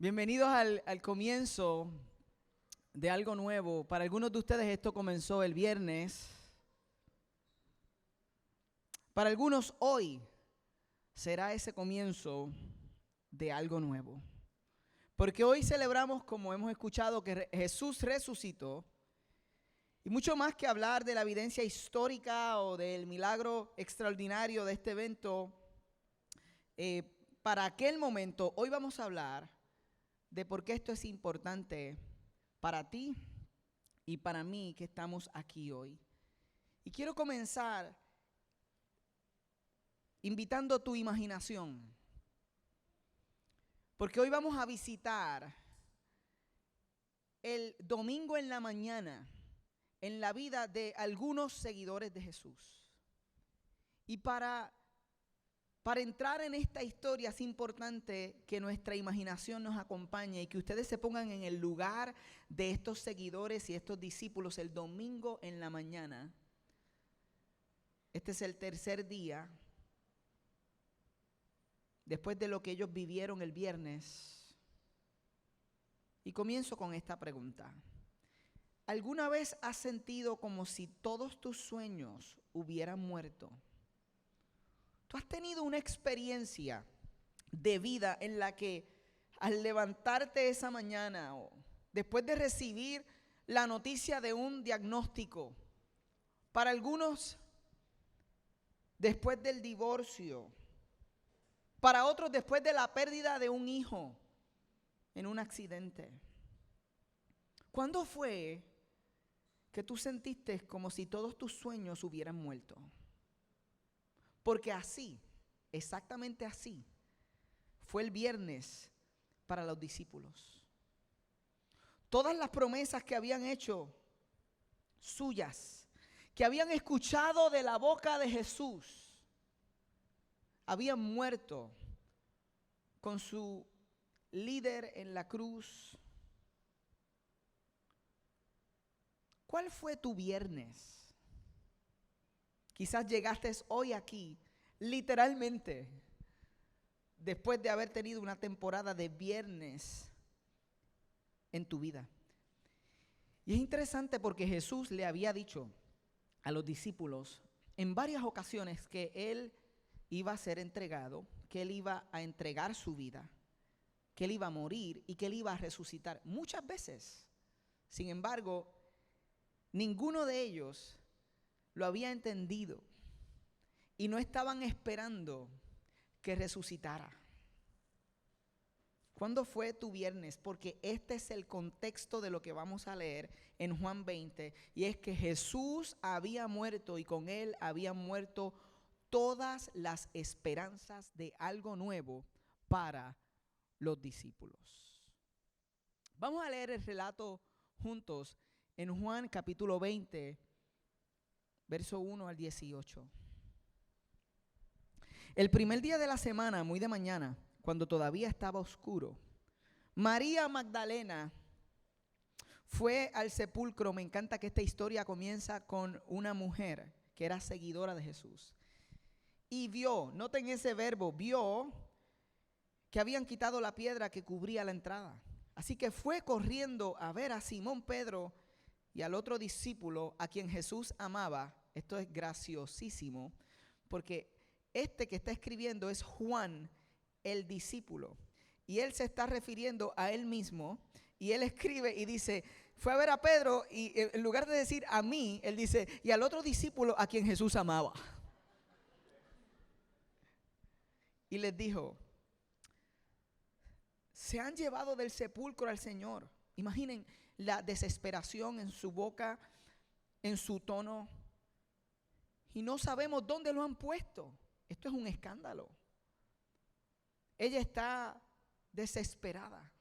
Bienvenidos al comienzo de algo nuevo. Para algunos de ustedes esto comenzó el viernes. Para algunos hoy será ese comienzo de algo nuevo. Porque hoy celebramos, como hemos escuchado, que Jesús resucitó. Y mucho más que hablar de la evidencia histórica o del milagro extraordinario de este evento, para aquel momento, hoy vamos a hablar de por qué esto es importante para ti y para mí que estamos aquí hoy. Y quiero comenzar invitando tu imaginación, porque hoy vamos a visitar el domingo en la mañana en la vida de algunos seguidores de Jesús. Y para entrar en esta historia es importante que nuestra imaginación nos acompañe y que ustedes se pongan en el lugar de estos seguidores y estos discípulos el domingo en la mañana. Este es el tercer día después de lo que ellos vivieron el viernes. Y comienzo con esta pregunta. ¿Alguna vez has sentido como si todos tus sueños hubieran muerto? ¿Tú has tenido una experiencia de vida en la que al levantarte esa mañana o después de recibir la noticia de un diagnóstico, para algunos después del divorcio, para otros después de la pérdida de un hijo en un accidente? ¿Cuándo fue que tú sentiste como si todos tus sueños hubieran muerto? Porque así, exactamente así, fue el viernes para los discípulos. Todas las promesas que habían hecho suyas, que habían escuchado de la boca de Jesús, habían muerto con su líder en la cruz. ¿Cuál fue tu viernes? Quizás llegaste hoy aquí, literalmente, después de haber tenido una temporada de viernes en tu vida. Y es interesante porque Jesús le había dicho a los discípulos en varias ocasiones que Él iba a ser entregado, que Él iba a entregar su vida, que Él iba a morir y que Él iba a resucitar muchas veces. Sin embargo, ninguno de ellos lo había entendido y no estaban esperando que resucitara. ¿Cuándo fue tu viernes? Porque este es el contexto de lo que vamos a leer en Juan 20, y es que Jesús había muerto y con Él habían muerto todas las esperanzas de algo nuevo para los discípulos. Vamos a leer el relato juntos en Juan capítulo 20, verso 1 al 18. El primer día de la semana, muy de mañana, cuando todavía estaba oscuro, María Magdalena fue al sepulcro. Me encanta que esta historia comienza con una mujer que era seguidora de Jesús. Y vio, noten ese verbo, vio que habían quitado la piedra que cubría la entrada. Así que fue corriendo a ver a Simón Pedro y al otro discípulo a quien Jesús amaba. Esto es graciosísimo, porque este que está escribiendo es Juan, el discípulo. Y él se está refiriendo a él mismo. Y él escribe y dice, fue a ver a Pedro y en lugar de decir a mí, él dice, y al otro discípulo a quien Jesús amaba. Y les dijo, se han llevado del sepulcro al Señor. Imaginen la desesperación en su boca, en su tono. Y no sabemos dónde lo han puesto. Esto es un escándalo. Ella está desesperada.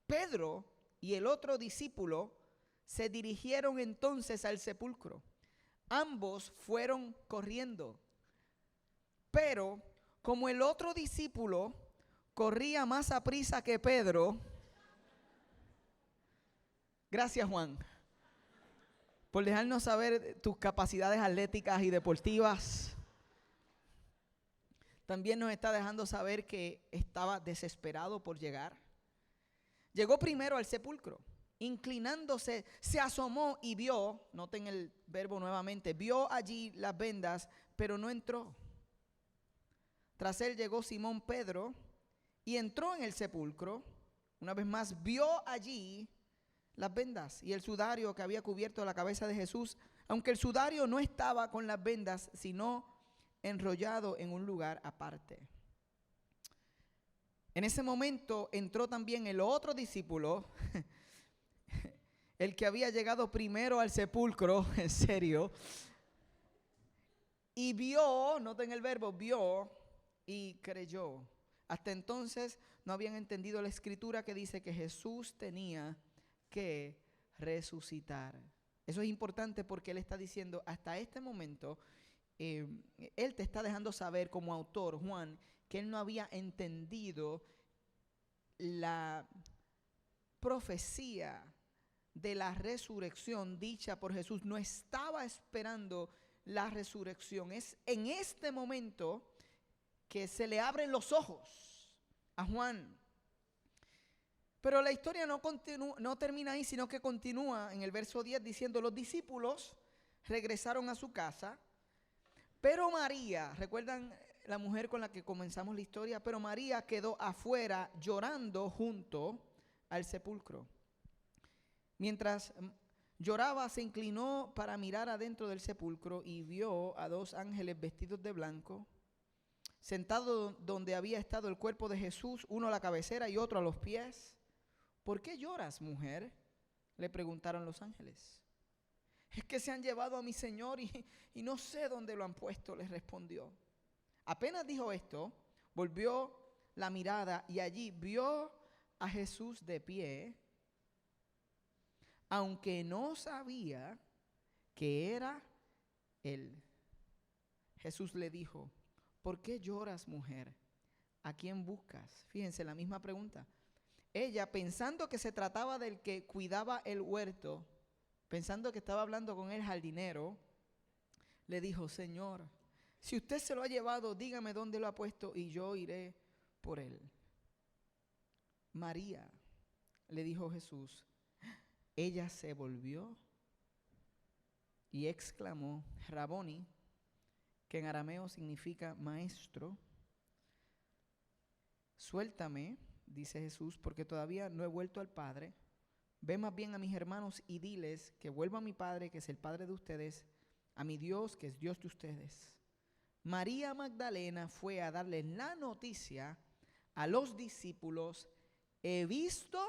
Pedro y el otro discípulo se dirigieron entonces al sepulcro. Ambos fueron corriendo. Pero como el otro discípulo corría más aprisa que Pedro, gracias Juan por dejarnos saber tus capacidades atléticas y deportivas. También nos está dejando saber que estaba desesperado por llegar. Llegó primero al sepulcro. Inclinándose, se asomó y vio, noten el verbo nuevamente, vio allí las vendas, pero no entró. Tras él llegó Simón Pedro y entró en el sepulcro. Una vez más vio allí las vendas y el sudario que había cubierto la cabeza de Jesús, aunque el sudario no estaba con las vendas, sino enrollado en un lugar aparte. En ese momento entró también el otro discípulo, el que había llegado primero al sepulcro, en serio, y vio, noten el verbo, vio y creyó. Hasta entonces no habían entendido la escritura que dice que Jesús tenía que resucitar. Eso es importante porque él está diciendo, hasta este momento, él te está dejando saber como autor, Juan, que él no había entendido la profecía de la resurrección dicha por Jesús. No estaba esperando la resurrección. Es en este momento que se le abren los ojos a Juan. Pero la historia no termina ahí, sino que continúa en el verso 10 diciendo, los discípulos regresaron a su casa, pero María, ¿recuerdan la mujer con la que comenzamos la historia? Pero María quedó afuera llorando junto al sepulcro. Mientras lloraba, se inclinó para mirar adentro del sepulcro y vio a dos ángeles vestidos de blanco, sentados donde había estado el cuerpo de Jesús, uno a la cabecera y otro a los pies. ¿Por qué lloras, mujer?, le preguntaron los ángeles. Es que se han llevado a mi Señor y no sé dónde lo han puesto, les respondió. Apenas dijo esto, volvió la mirada y allí vio a Jesús de pie, aunque no sabía que era él. Jesús le dijo, ¿por qué lloras, mujer? ¿A quién buscas? Fíjense, la misma pregunta. Ella, pensando que se trataba del que cuidaba el huerto, pensando que estaba hablando con el jardinero, le dijo, Señor, si usted se lo ha llevado, dígame dónde lo ha puesto y yo iré por él. María, le dijo Jesús. Ella se volvió y exclamó, Raboni, que en arameo significa maestro. Suéltame, dice Jesús, porque todavía no he vuelto al Padre. Ve más bien a mis hermanos y diles que vuelva a mi Padre, que es el Padre de ustedes, a mi Dios, que es Dios de ustedes. María Magdalena fue a darle la noticia a los discípulos, he visto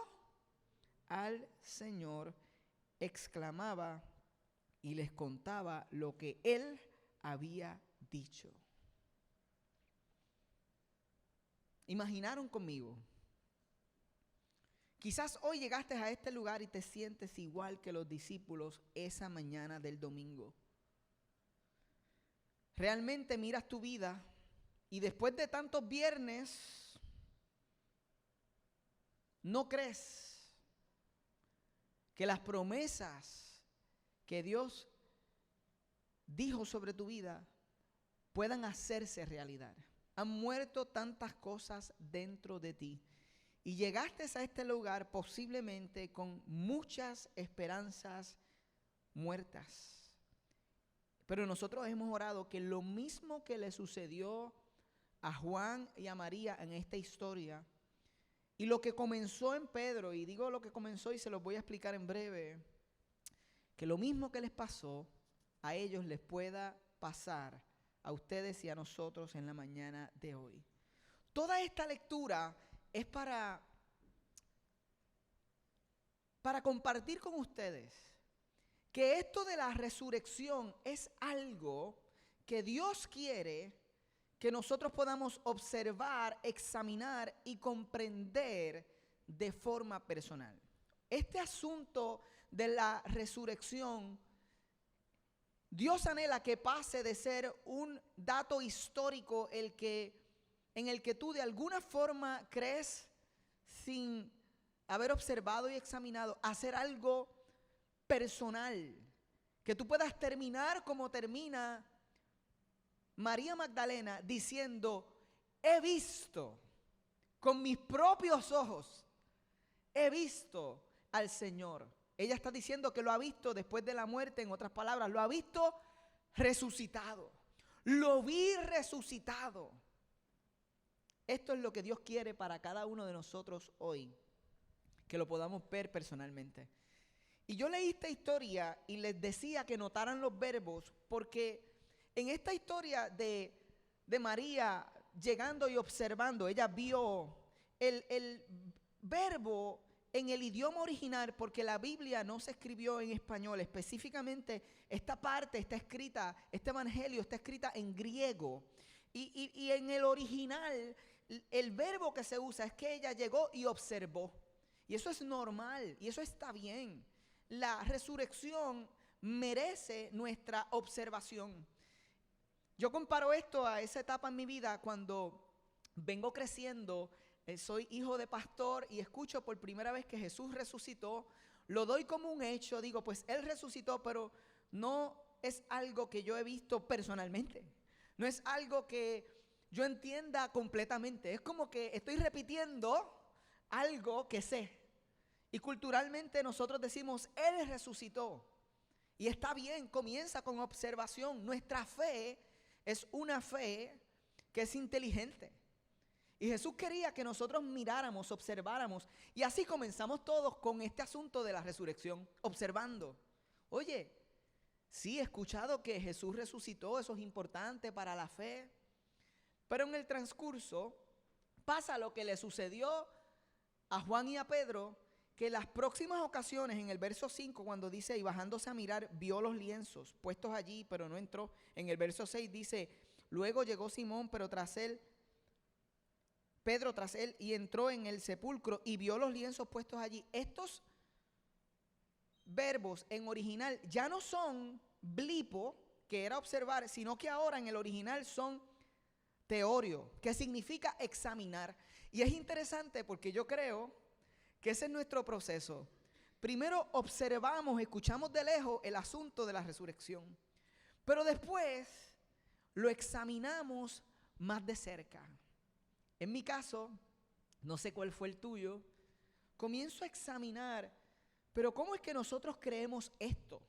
al Señor, exclamaba y les contaba lo que él había dicho. ¿Imaginaron conmigo? Quizás hoy llegaste a este lugar y te sientes igual que los discípulos esa mañana del domingo. Realmente miras tu vida y después de tantos viernes, ¿no crees que las promesas que Dios dijo sobre tu vida puedan hacerse realidad? Han muerto tantas cosas dentro de ti y llegaste a este lugar posiblemente con muchas esperanzas muertas. Pero nosotros hemos orado que lo mismo que le sucedió a Juan y a María en esta historia, y lo que comenzó en Pedro, y digo lo que comenzó y se los voy a explicar en breve, que lo mismo que les pasó a ellos les pueda pasar a ustedes y a nosotros en la mañana de hoy. Toda esta lectura es para compartir con ustedes que esto de la resurrección es algo que Dios quiere que nosotros podamos observar, examinar y comprender de forma personal. Este asunto de la resurrección, Dios anhela que pase de ser un dato histórico en el que tú de alguna forma crees sin haber observado y examinado, a ser algo personal, que tú puedas terminar como termina María Magdalena diciendo, he visto con mis propios ojos he visto al Señor. Ella está diciendo que lo ha visto después de la muerte, en otras palabras, lo ha visto resucitado. Lo vi resucitado. Esto es lo que Dios quiere para cada uno de nosotros hoy, que lo podamos ver personalmente. Y yo leí esta historia y les decía que notaran los verbos, porque en esta historia de María llegando y observando, ella vio el verbo en el idioma original, porque la Biblia no se escribió en español, específicamente esta parte está escrita, este evangelio está escrita en griego, y en el original el verbo que se usa es que ella llegó y observó, y eso es normal, y eso está bien. La resurrección merece nuestra observación. Yo comparo esto a esa etapa en mi vida cuando vengo creciendo. Soy hijo de pastor y escucho por primera vez que Jesús resucitó. Lo doy como un hecho, digo, pues Él resucitó, pero no es algo que yo he visto personalmente. No es algo que yo entienda completamente. Es como que estoy repitiendo algo que sé. Y culturalmente nosotros decimos, Él resucitó. Y está bien, comienza con observación. Nuestra fe es una fe que es inteligente. Y Jesús quería que nosotros miráramos, observáramos. Y así comenzamos todos con este asunto de la resurrección, observando. Oye, sí, he escuchado que Jesús resucitó, eso es importante para la fe. Pero en el transcurso pasa lo que le sucedió a Juan y a Pedro, que las próximas ocasiones, en el verso 5, cuando dice, y bajándose a mirar, vio los lienzos puestos allí, pero no entró. En el verso 6 dice, luego llegó Simón, Pedro tras él, y entró en el sepulcro y vio los lienzos puestos allí. Estos verbos en original ya no son blipo, que era observar, sino que ahora en el original son teorio, que significa examinar. Y es interesante porque yo creo que ese es nuestro proceso. Primero observamos, escuchamos de lejos el asunto de la resurrección, pero después lo examinamos más de cerca. En mi caso, no sé cuál fue el tuyo, comienzo a examinar, pero ¿cómo es que nosotros creemos esto?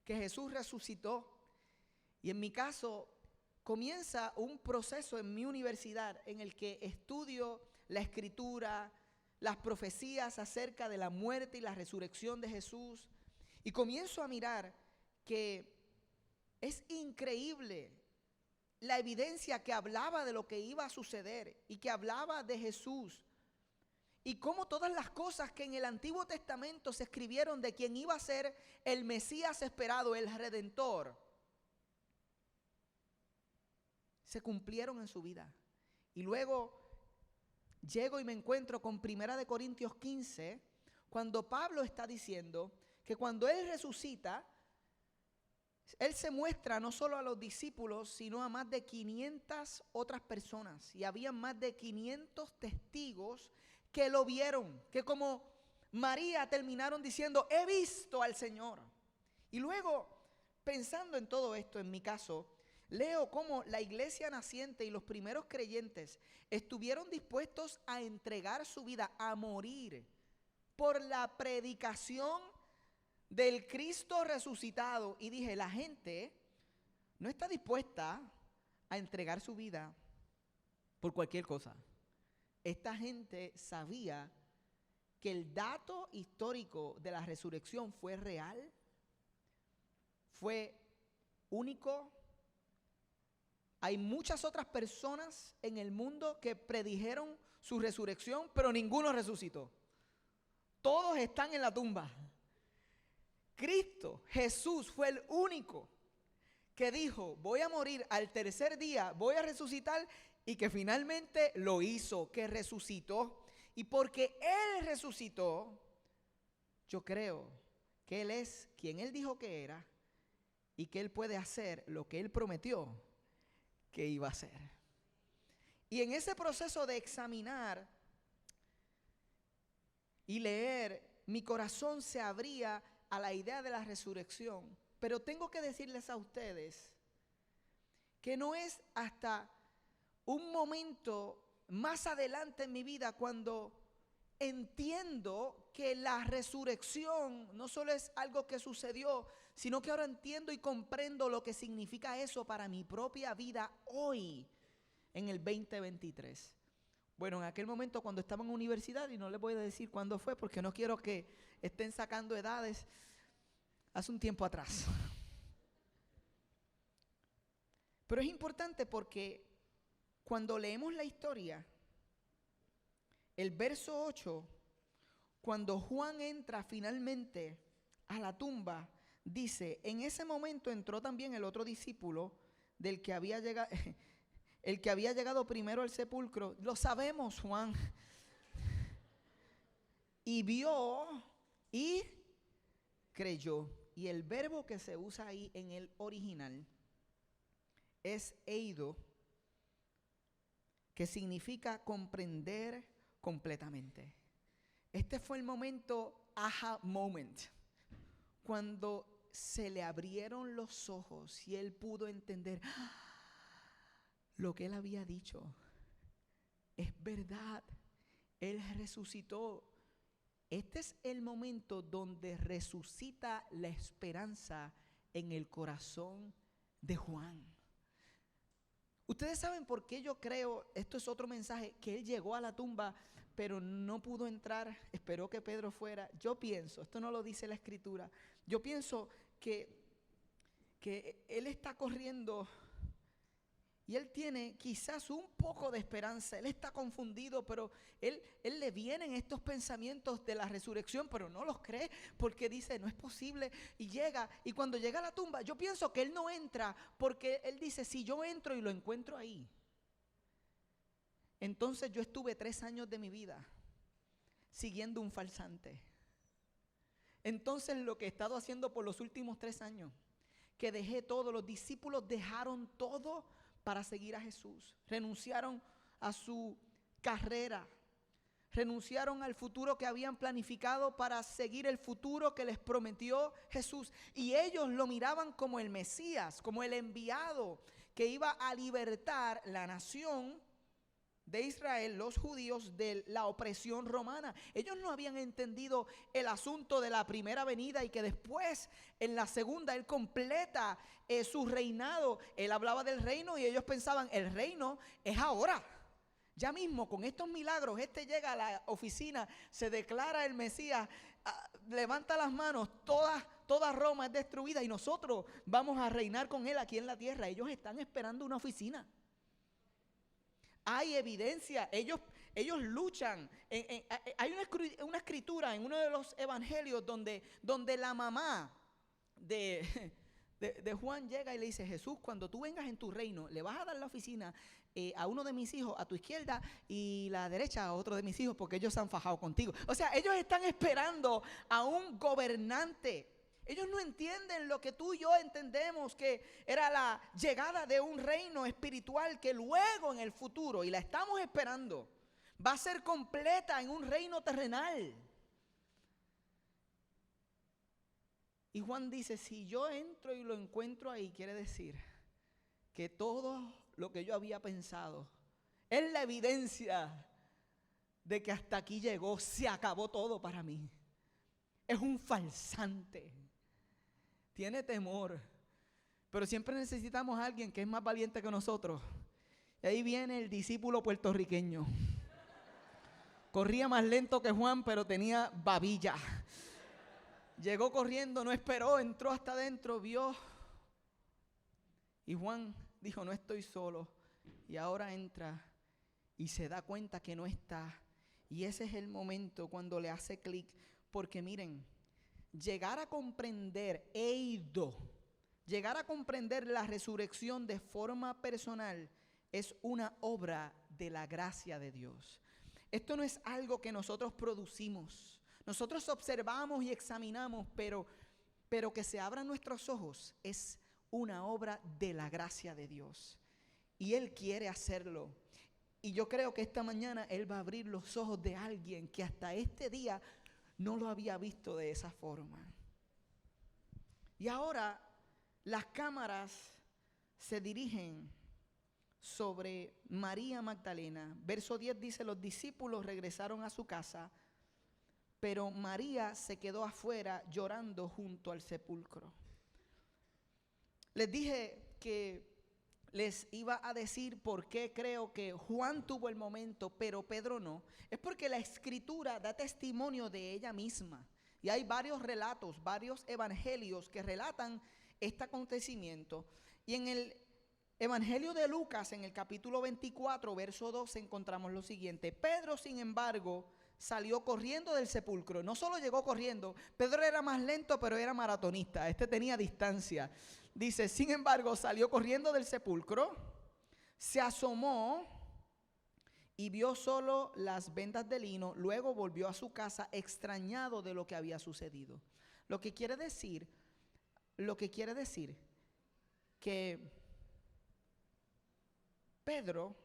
Que Jesús resucitó. Y en mi caso, comienza un proceso en mi universidad en el que estudio la Escritura, las profecías acerca de la muerte y la resurrección de Jesús, y comienzo a mirar que es increíble la evidencia que hablaba de lo que iba a suceder y que hablaba de Jesús, y cómo todas las cosas que en el Antiguo Testamento se escribieron de quien iba a ser el Mesías esperado, el Redentor, se cumplieron en su vida. Y luego llego y me encuentro con 1 Corintios 15, cuando Pablo está diciendo que cuando Él resucita, Él se muestra no solo a los discípulos, sino a más de 500 otras personas. Y había más de 500 testigos que lo vieron, que como María terminaron diciendo, he visto al Señor. Y luego, pensando en todo esto, en mi caso, leo cómo la iglesia naciente y los primeros creyentes estuvieron dispuestos a entregar su vida, a morir por la predicación del Cristo resucitado. Y dije, la gente no está dispuesta a entregar su vida por cualquier cosa. Esta gente sabía que el dato histórico de la resurrección fue real, fue único. Hay muchas otras personas en el mundo que predijeron su resurrección, pero ninguno resucitó. Todos están en la tumba. Cristo, Jesús, fue el único que dijo, voy a morir, al tercer día voy a resucitar, y que finalmente lo hizo, que resucitó. Y porque Él resucitó, yo creo que Él es quien Él dijo que era y que Él puede hacer lo que Él prometió que iba a hacer. Y en ese proceso de examinar y leer, mi corazón se abría a la idea de la resurrección. Pero tengo que decirles a ustedes que no es hasta un momento más adelante en mi vida cuando entiendo que la resurrección no solo es algo que sucedió, sino que ahora entiendo y comprendo lo que significa eso para mi propia vida hoy, en el 2023. Bueno, en aquel momento cuando estaba en universidad, y no les voy a decir cuándo fue porque no quiero que estén sacando edades, hace un tiempo atrás. Pero es importante porque cuando leemos la historia, el verso 8, cuando Juan entra finalmente a la tumba, dice, en ese momento entró también el otro discípulo del que había llegado, el que había llegado primero al sepulcro. Lo sabemos, Juan. Y vio y creyó. Y el verbo que se usa ahí en el original es eido, que significa comprender completamente. Este fue el momento, aha moment, cuando se le abrieron los ojos y él pudo entender lo que él había dicho. Es verdad, él resucitó. Este es el momento donde resucita la esperanza en el corazón de Juan. Ustedes saben por qué yo creo, esto es otro mensaje, que él llegó a la tumba pero no pudo entrar, esperó que Pedro fuera. Yo pienso, esto no lo dice la escritura, yo pienso que él está corriendo y él tiene quizás un poco de esperanza. Él está confundido, pero él le vienen estos pensamientos de la resurrección, pero no los cree porque dice, no es posible. Y llega, y cuando llega a la tumba, yo pienso que él no entra porque él dice, si yo entro y lo encuentro ahí, entonces yo estuve 3 años de mi vida siguiendo un farsante. Entonces lo que he estado haciendo por los últimos 3 años, que dejé todo, los discípulos dejaron todo para seguir a Jesús. Renunciaron a su carrera, renunciaron al futuro que habían planificado para seguir el futuro que les prometió Jesús. Y ellos lo miraban como el Mesías, como el enviado que iba a libertar la nación de Israel, los judíos, de la opresión romana. Ellos no habían entendido el asunto de la primera venida y que después en la segunda él completa su reinado. Él hablaba del reino y ellos pensaban, el reino es ahora. Ya mismo con estos milagros, llega a la oficina, se declara el Mesías, levanta las manos, toda Roma es destruida y nosotros vamos a reinar con él aquí en la tierra. Ellos están esperando una oficina. Hay evidencia, ellos luchan. Hay una escritura en uno de los evangelios donde la mamá de Juan llega y le dice, Jesús, cuando tú vengas en tu reino, le vas a dar la oficina a uno de mis hijos a tu izquierda y la derecha a otro de mis hijos porque ellos se han fajado contigo. O sea, ellos están esperando a un gobernante. Ellos no entienden lo que tú y yo entendemos, que era la llegada de un reino espiritual que luego en el futuro, y la estamos esperando, va a ser completa en un reino terrenal. Y Juan dice, si yo entro y lo encuentro ahí, quiere decir que todo lo que yo había pensado es la evidencia de que hasta aquí llegó, se acabó todo para mí. Es un farsante. Tiene temor, pero siempre necesitamos a alguien que es más valiente que nosotros. Y ahí viene el discípulo puertorriqueño. Corría más lento que Juan, pero tenía babilla. Llegó corriendo, no esperó, entró hasta adentro, vio. Y Juan dijo, no estoy solo. Y ahora entra y se da cuenta que no está. Y ese es el momento cuando le hace clic, porque miren, llegar a comprender, llegar a comprender la resurrección de forma personal es una obra de la gracia de Dios. Esto no es algo que nosotros producimos. Nosotros observamos y examinamos, pero que se abran nuestros ojos es una obra de la gracia de Dios. Y Él quiere hacerlo. Y yo creo que esta mañana Él va a abrir los ojos de alguien que hasta este día no lo había visto de esa forma. Y ahora las cámaras se dirigen sobre María Magdalena. Verso 10 dice, los discípulos regresaron a su casa pero María se quedó afuera llorando junto al sepulcro. Les dije que les iba a decir por qué creo que Juan tuvo el momento, pero Pedro no. Es porque la Escritura da testimonio de ella misma. Y hay varios relatos, varios evangelios que relatan este acontecimiento. Y en el Evangelio de Lucas, en el capítulo 24, verso 12, encontramos lo siguiente. Pedro, sin embargo, salió corriendo del sepulcro. No solo llegó corriendo, Pedro era más lento, pero era maratonista. Este tenía distancia. Dice, sin embargo, salió corriendo del sepulcro, se asomó y vio solo las vendas de lino. Luego volvió a su casa extrañado de lo que había sucedido. Lo que quiere decir que Pedro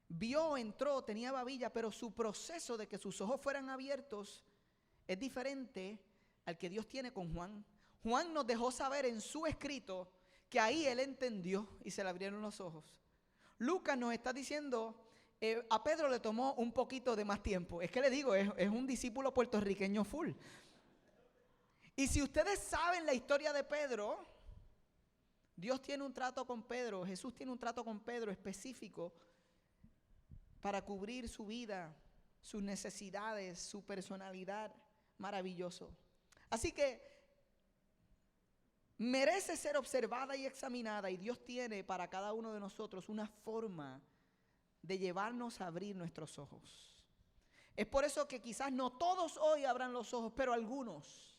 vio, entró, tenía babilla, pero su proceso de que sus ojos fueran abiertos es diferente al que Dios tiene con Juan. Juan nos dejó saber en su escrito que ahí él entendió y se le abrieron los ojos. Lucas nos está diciendo, a Pedro le tomó un poquito de más tiempo. Es que le digo, es un discípulo puertorriqueño full. Y si ustedes saben la historia de Pedro, Dios tiene un trato con Pedro, Jesús tiene un trato con Pedro específico para cubrir su vida, sus necesidades, su personalidad. Maravilloso. Así que merece ser observada y examinada, y Dios tiene para cada uno de nosotros una forma de llevarnos a abrir nuestros ojos. Es por eso que quizás no todos hoy abran los ojos, pero algunos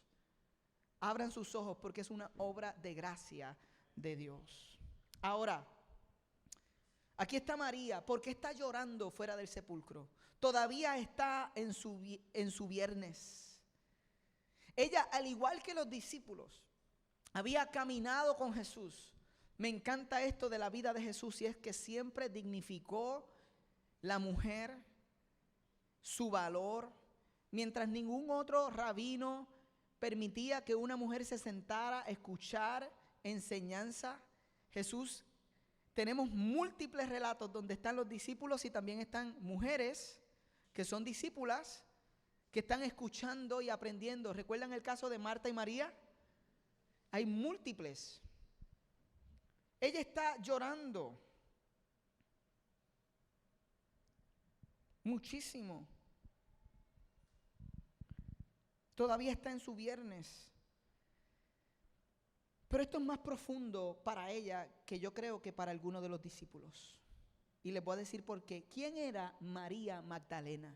abran sus ojos, porque es una obra de gracia de Dios. Ahora, aquí está María. ¿Por qué está llorando fuera del sepulcro? Todavía está en su viernes. Ella, al igual que los discípulos, había caminado con Jesús. Me encanta esto de la vida de Jesús, y es que siempre dignificó la mujer, su valor, mientras ningún otro rabino permitía que una mujer se sentara a escuchar enseñanza. Jesús, tenemos múltiples relatos donde están los discípulos y también están mujeres que son discípulas, que están escuchando y aprendiendo. ¿Recuerdan el caso de Marta y María? Hay múltiples. Ella está llorando muchísimo. Todavía está en su viernes. Pero esto es más profundo para ella que yo creo que para algunos de los discípulos. Y les voy a decir por qué. ¿Quién era María Magdalena?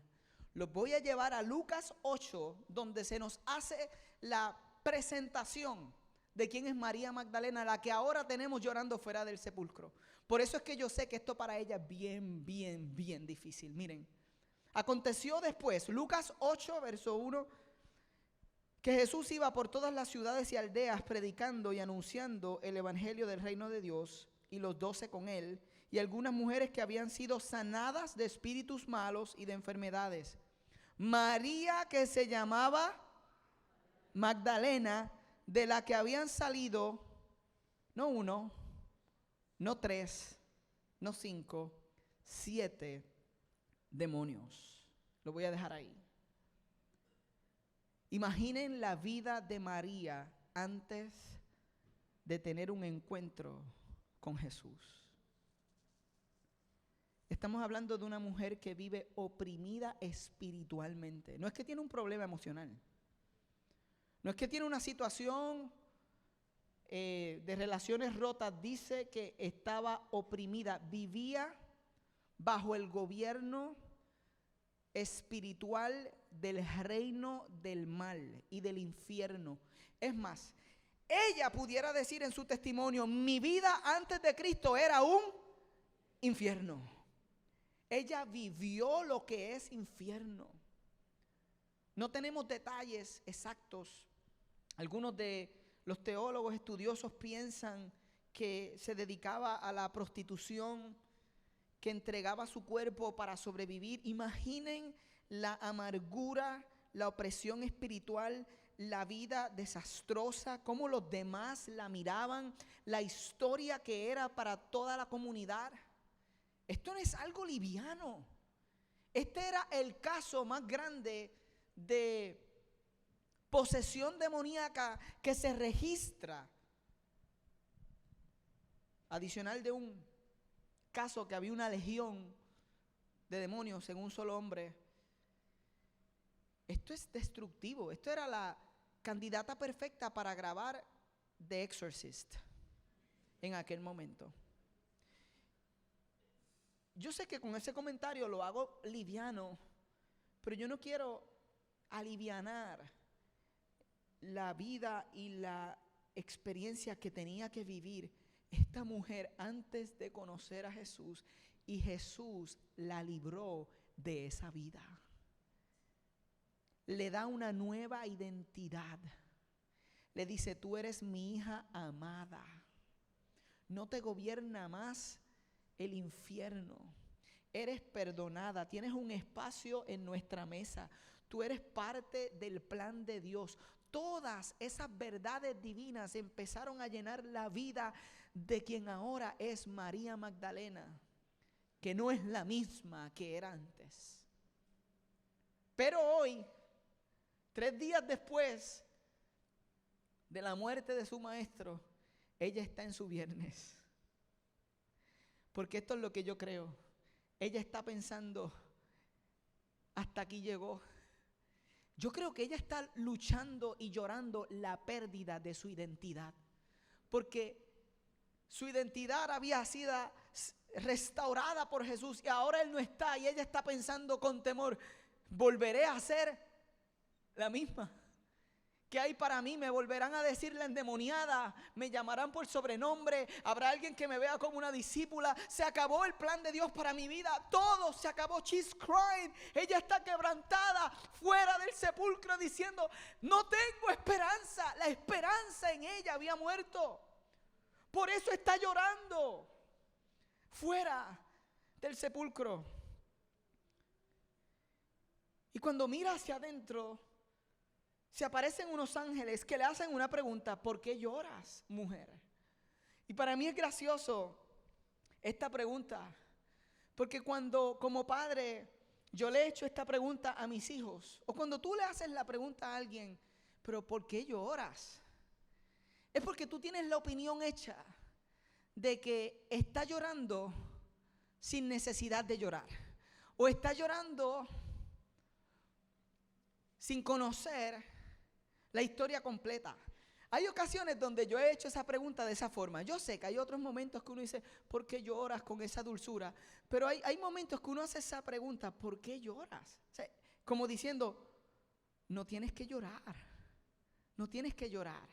Los voy a llevar a Lucas 8, donde se nos hace la presentación de quién es María Magdalena, la que ahora tenemos llorando fuera del sepulcro. Por eso es que yo sé que esto para ella es bien difícil. Miren, aconteció después, Lucas 8, verso 1, que Jesús iba por todas las ciudades y aldeas predicando y anunciando el evangelio del reino de Dios, y los 12 con él, y algunas mujeres que habían sido sanadas de espíritus malos y de enfermedades. María, que se llamaba Magdalena, de la que habían salido no 1, no 3, no 5, 7 demonios. Lo voy a dejar ahí. Imaginen la vida de María antes de tener un encuentro con Jesús. Estamos hablando de una mujer que vive oprimida espiritualmente. No es que tiene un problema emocional. No es que tiene una situación de relaciones rotas. Dice que estaba oprimida. Vivía bajo el gobierno espiritual del reino del mal y del infierno. Es más, ella pudiera decir en su testimonio: mi vida antes de Cristo era un infierno. Ella vivió lo que es infierno. No tenemos detalles exactos. Algunos de los teólogos estudiosos piensan que se dedicaba a la prostitución, que entregaba su cuerpo para sobrevivir. Imaginen la amargura, la opresión espiritual, la vida desastrosa, cómo los demás la miraban, la historia que era para toda la comunidad. Esto no es algo liviano. Este era el caso más grande de posesión demoníaca que se registra. Adicional de un caso que había una legión de demonios en un solo hombre. Esto es destructivo. Esto era la candidata perfecta para grabar The Exorcist en aquel momento. Yo sé que con ese comentario lo hago liviano, pero yo no quiero alivianar la vida y la experiencia que tenía que vivir esta mujer antes de conocer a Jesús, y Jesús la libró de esa vida. Le da una nueva identidad. Le dice: tú eres mi hija amada. No te gobierna más el infierno. Eres perdonada. Tienes un espacio en nuestra mesa. Tú eres parte del plan de Dios. Todas esas verdades divinas empezaron a llenar la vida de quien ahora es María Magdalena, que no es la misma que era antes. Pero hoy, 3 días después de la muerte de su maestro, ella está en su viernes. Porque esto es lo que yo creo. Ella está pensando: hasta aquí llegó. Yo creo que ella está luchando y llorando la pérdida de su identidad. Porque su identidad había sido restaurada por Jesús y ahora Él no está, y ella está pensando con temor: ¿volveré a ser la misma? ¿Qué hay para mí? ¿Me volverán a decir la endemoniada? ¿Me llamarán por sobrenombre? ¿Habrá alguien que me vea como una discípula? Se acabó el plan de Dios para mi vida. Todo se acabó. She's crying. Ella está quebrantada fuera del sepulcro diciendo: no tengo esperanza. La esperanza en ella había muerto. Por eso está llorando fuera del sepulcro. Y cuando mira hacia adentro, se aparecen unos ángeles que le hacen una pregunta: ¿por qué lloras, mujer? Y para mí es gracioso esta pregunta, porque cuando como padre yo le he hecho esta pregunta a mis hijos, o cuando tú le haces la pregunta a alguien: ¿pero por qué lloras? Es porque tú tienes la opinión hecha de que está llorando sin necesidad de llorar, o está llorando sin conocer la historia completa. Hay ocasiones donde yo he hecho esa pregunta de esa forma. Yo sé que hay otros momentos que uno dice: ¿por qué lloras con esa dulzura? Pero hay momentos que uno hace esa pregunta: ¿por qué lloras? O sea, como diciendo: no tienes que llorar. No tienes que llorar.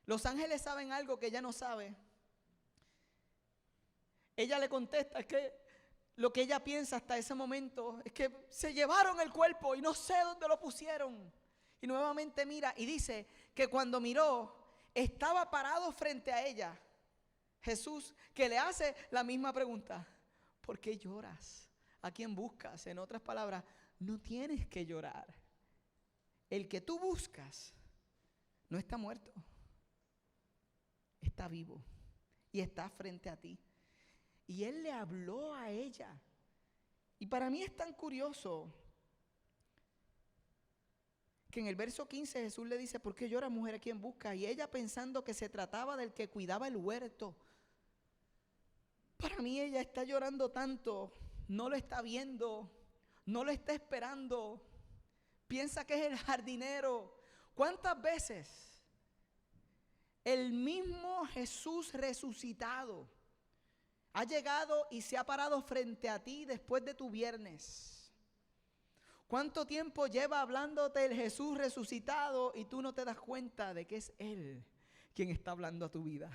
Los ángeles saben algo que ella no sabe. Ella le contesta: es que lo que ella piensa hasta ese momento es que se llevaron el cuerpo y no sé dónde lo pusieron. Y nuevamente mira y dice que cuando miró, estaba parado frente a ella Jesús, que le hace la misma pregunta: ¿por qué lloras? ¿A quién buscas? En otras palabras, no tienes que llorar. El que tú buscas no está muerto, está vivo y está frente a ti. Y Él le habló a ella. Y para mí es tan curioso que en el verso 15 Jesús le dice: ¿por qué llora, mujer, a quien busca? Y ella, pensando que se trataba del que cuidaba el huerto. Para mí ella está llorando tanto, no lo está viendo, no lo está esperando. Piensa que es el jardinero. ¿Cuántas veces el mismo Jesús resucitado ha llegado y se ha parado frente a ti después de tu viernes? ¿Cuánto tiempo lleva hablándote el Jesús resucitado y tú no te das cuenta de que es Él quien está hablando a tu vida?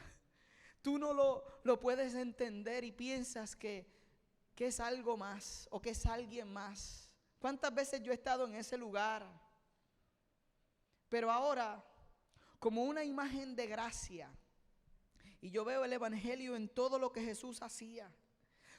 Tú no lo puedes entender y piensas que es algo más o que es alguien más. ¿Cuántas veces yo he estado en ese lugar? Pero ahora, como una imagen de gracia, y yo veo el evangelio en todo lo que Jesús hacía,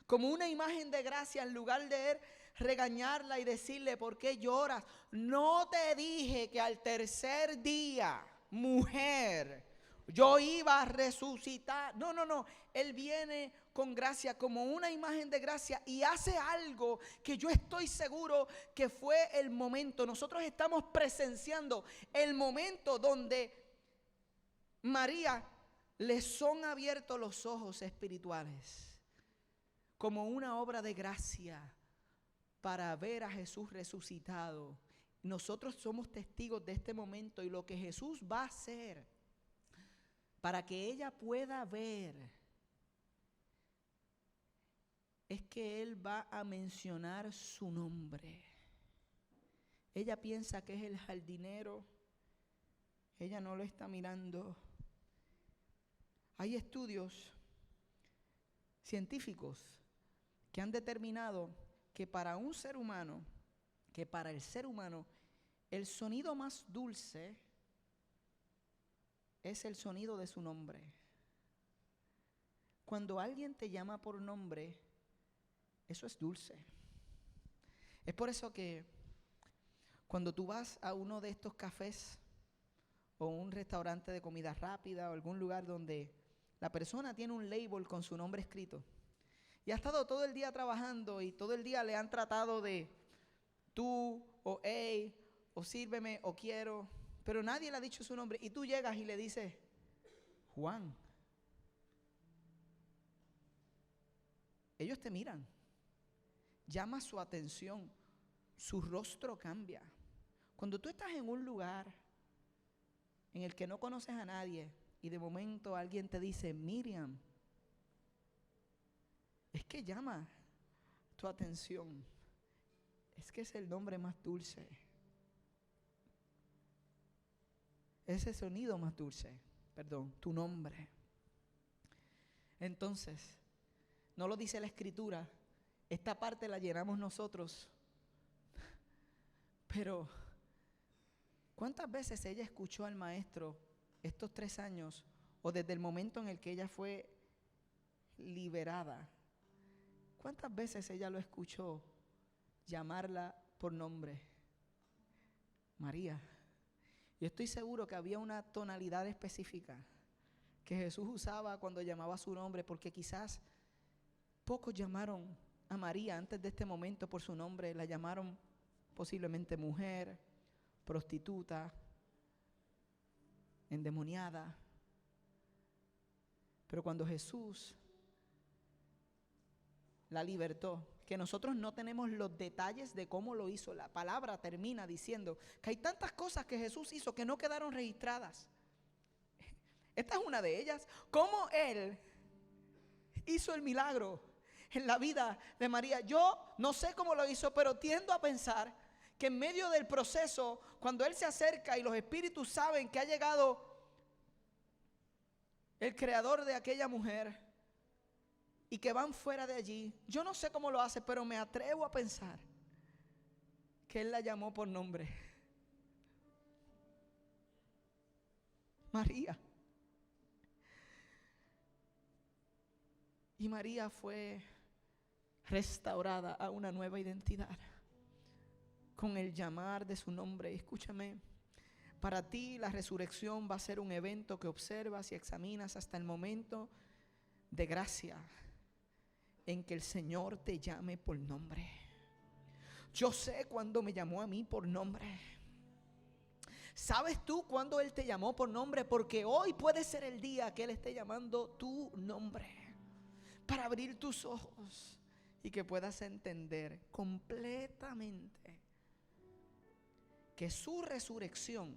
como una imagen de gracia, en lugar de Él regañarla y decirle: ¿por qué lloras? No te dije que al tercer día, mujer, yo iba a resucitar. No. Él viene con gracia, como una imagen de gracia, y hace algo que yo estoy seguro que fue el momento. Nosotros estamos presenciando el momento donde María le son abiertos los ojos espirituales, como una obra de gracia para ver a Jesús resucitado. Nosotros somos testigos de este momento y lo que Jesús va a hacer para que ella pueda ver es que Él va a mencionar su nombre. Ella piensa que es el jardinero. Ella no lo está mirando. Hay estudios científicos que han determinado que para el ser humano, el sonido más dulce es el sonido de su nombre. Cuando alguien te llama por nombre, eso es dulce. Es por eso que cuando tú vas a uno de estos cafés o un restaurante de comida rápida o algún lugar donde la persona tiene un label con su nombre escrito y ha estado todo el día trabajando y todo el día le han tratado de tú o hey o sírveme o quiero, pero nadie le ha dicho su nombre y tú llegas y le dices Juan. Ellos te miran, llama su atención, su rostro cambia. Cuando tú estás en un lugar en el que no conoces a nadie y de momento alguien te dice Miriam, es que llama tu atención. Es que es el nombre más dulce. Ese sonido más dulce, tu nombre. Entonces, no lo dice la Escritura, esta parte la llenamos nosotros. Pero, ¿cuántas veces ella escuchó al maestro estos 3 años o desde el momento en el que ella fue liberada? ¿Cuántas veces ella lo escuchó llamarla por nombre? María. Yo estoy seguro que había una tonalidad específica que Jesús usaba cuando llamaba su nombre, porque quizás pocos llamaron a María antes de este momento por su nombre. La llamaron posiblemente mujer, prostituta, endemoniada. Pero cuando Jesús la libertó, que nosotros no tenemos los detalles de cómo lo hizo, la palabra termina diciendo que hay tantas cosas que Jesús hizo que no quedaron registradas. Esta es una de ellas. Cómo Él hizo el milagro en la vida de María. Yo no sé cómo lo hizo, pero tiendo a pensar que en medio del proceso, cuando Él se acerca y los espíritus saben que ha llegado el creador de aquella mujer y que van fuera de allí, yo no sé cómo lo hace, pero me atrevo a pensar que Él la llamó por nombre. María. Y María fue restaurada a una nueva identidad con el llamar de su nombre. Escúchame, para ti la resurrección va a ser un evento que observas y examinas hasta el momento de gracia en que el Señor te llame por nombre. Yo sé cuándo me llamó a mí por nombre. ¿Sabes tú cuándo Él te llamó por nombre? Porque hoy puede ser el día que Él esté llamando tu nombre, para abrir tus ojos y que puedas entender completamente que su resurrección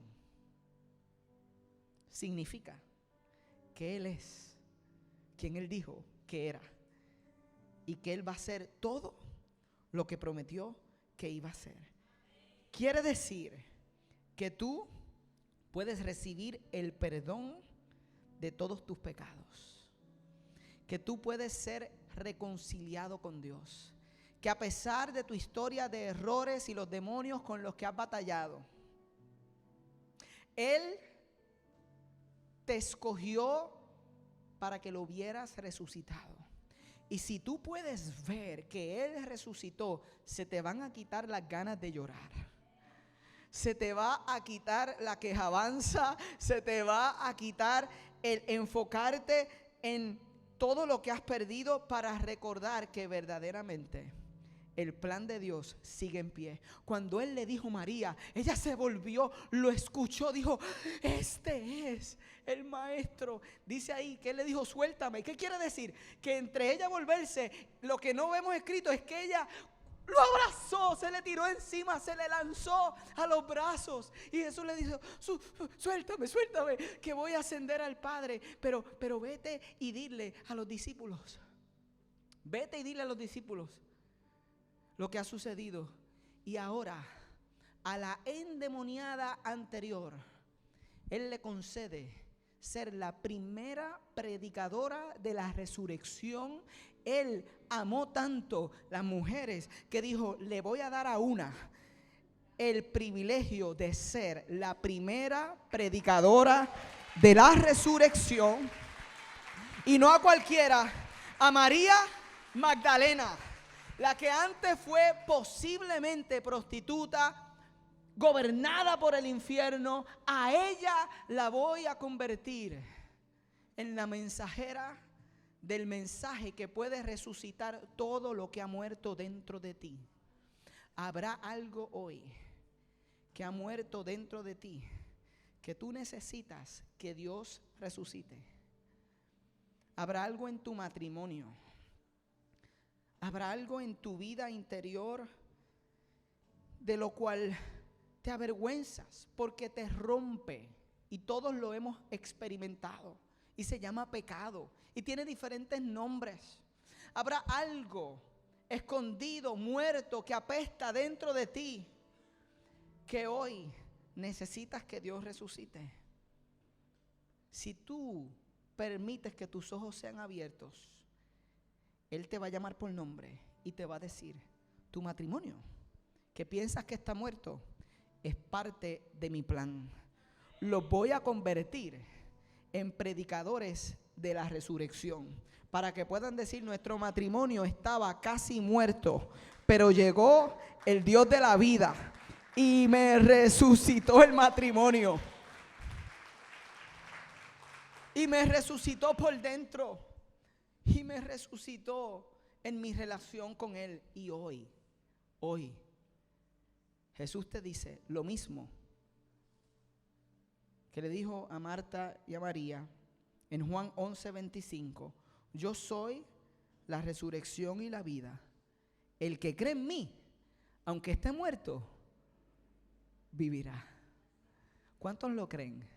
significa que Él es quien Él dijo que era y que Él va a hacer todo lo que prometió que iba a hacer. Quiere decir que tú puedes recibir el perdón de todos tus pecados, que tú puedes ser reconciliado con Dios, que a pesar de tu historia de errores y los demonios con los que has batallado, Él te escogió para que lo vieras resucitado. Y si tú puedes ver que Él resucitó, se te van a quitar las ganas de llorar. Se te va a quitar la quejabanza, se te va a quitar el enfocarte en todo lo que has perdido para recordar que verdaderamente el plan de Dios sigue en pie. Cuando Él le dijo a María, ella se volvió, lo escuchó, dijo: este es el maestro. Dice ahí que Él le dijo: suéltame. ¿Qué quiere decir? Que entre ella volverse, lo que no vemos escrito es que ella lo abrazó, se le tiró encima, se le lanzó a los brazos. Y Jesús le dijo: suéltame, suéltame, que voy a ascender al Padre. Pero vete y dile a los discípulos. Vete y dile a los discípulos lo que ha sucedido. Y ahora a la endemoniada anterior Él le concede ser la primera predicadora de la resurrección. Él amó tanto las mujeres que dijo: le voy a dar a una el privilegio de ser la primera predicadora de la resurrección. Y no a cualquiera, a María Magdalena, la que antes fue posiblemente prostituta, gobernada por el infierno. A ella la voy a convertir en la mensajera del mensaje que puede resucitar todo lo que ha muerto dentro de ti. Habrá algo hoy que ha muerto dentro de ti que tú necesitas que Dios resucite. Habrá algo en tu matrimonio. Habrá algo en tu vida interior de lo cual te avergüenzas porque te rompe. Y todos lo hemos experimentado. Y se llama pecado. Y tiene diferentes nombres. Habrá algo escondido, muerto, que apesta dentro de ti, que hoy necesitas que Dios resucite. Si tú permites que tus ojos sean abiertos, Él te va a llamar por nombre y te va a decir: tu matrimonio, que piensas que está muerto, es parte de mi plan. Los voy a convertir en predicadores de la resurrección, para que puedan decir: nuestro matrimonio estaba casi muerto, pero llegó el Dios de la vida y me resucitó el matrimonio. Y me resucitó por dentro. Y me resucitó en mi relación con Él. Y hoy, Jesús te dice lo mismo que le dijo a Marta y a María en Juan 11:25. Yo soy la resurrección y la vida. El que cree en mí, aunque esté muerto, vivirá. ¿Cuántos lo creen?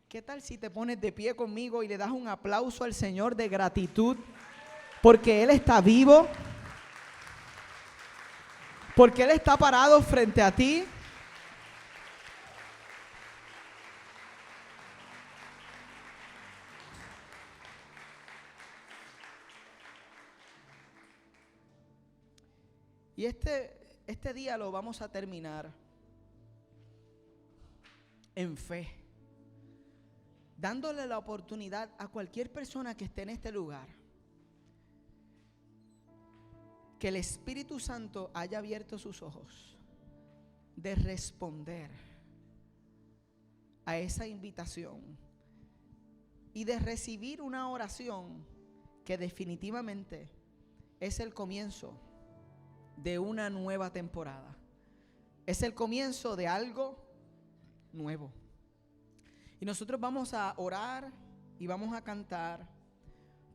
¿Qué tal si te pones de pie conmigo y le das un aplauso al Señor de gratitud? Porque Él está vivo. Porque Él está parado frente a ti. Y este día lo vamos a terminar en fe, dándole la oportunidad a cualquier persona que esté en este lugar, que el Espíritu Santo haya abierto sus ojos, de responder a esa invitación y de recibir una oración que definitivamente es el comienzo de una nueva temporada. Es el comienzo de algo nuevo. Y nosotros vamos a orar y vamos a cantar.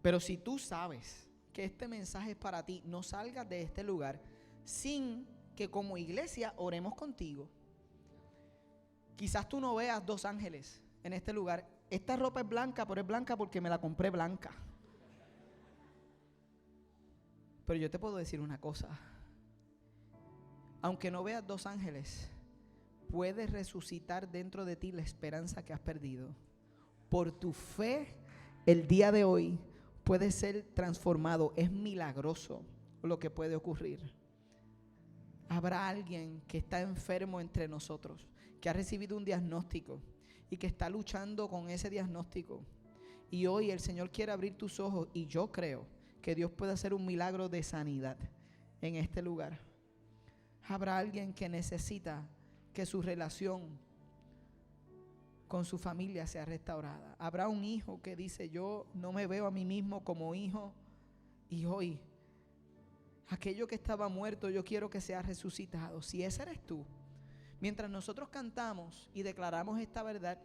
Pero si tú sabes que este mensaje es para ti, no salgas de este lugar sin que como iglesia oremos contigo. Quizás tú no veas dos ángeles en este lugar. Esta ropa es blanca, pero es blanca porque me la compré blanca. Pero yo te puedo decir una cosa. Aunque no veas dos ángeles, puedes resucitar dentro de ti la esperanza que has perdido. Por tu fe, el día de hoy puede ser transformado. Es milagroso lo que puede ocurrir. Habrá alguien que está enfermo entre nosotros, que ha recibido un diagnóstico y que está luchando con ese diagnóstico. Y hoy el Señor quiere abrir tus ojos, y yo creo que Dios puede hacer un milagro de sanidad en este lugar. Habrá alguien que necesita que su relación con su familia sea restaurada. Habrá un hijo que dice: yo no me veo a mí mismo como hijo, y hoy aquello que estaba muerto yo quiero que sea resucitado. Si ese eres tú, mientras nosotros cantamos y declaramos esta verdad,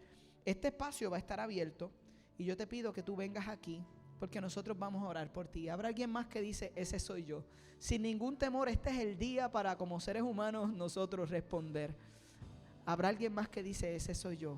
este espacio va a estar abierto y yo te pido que tú vengas aquí, porque nosotros vamos a orar por ti. Habrá alguien más que dice: ese soy yo. Sin ningún temor, este es el día para, como seres humanos, nosotros responder. Habrá alguien más que dice: ese soy yo.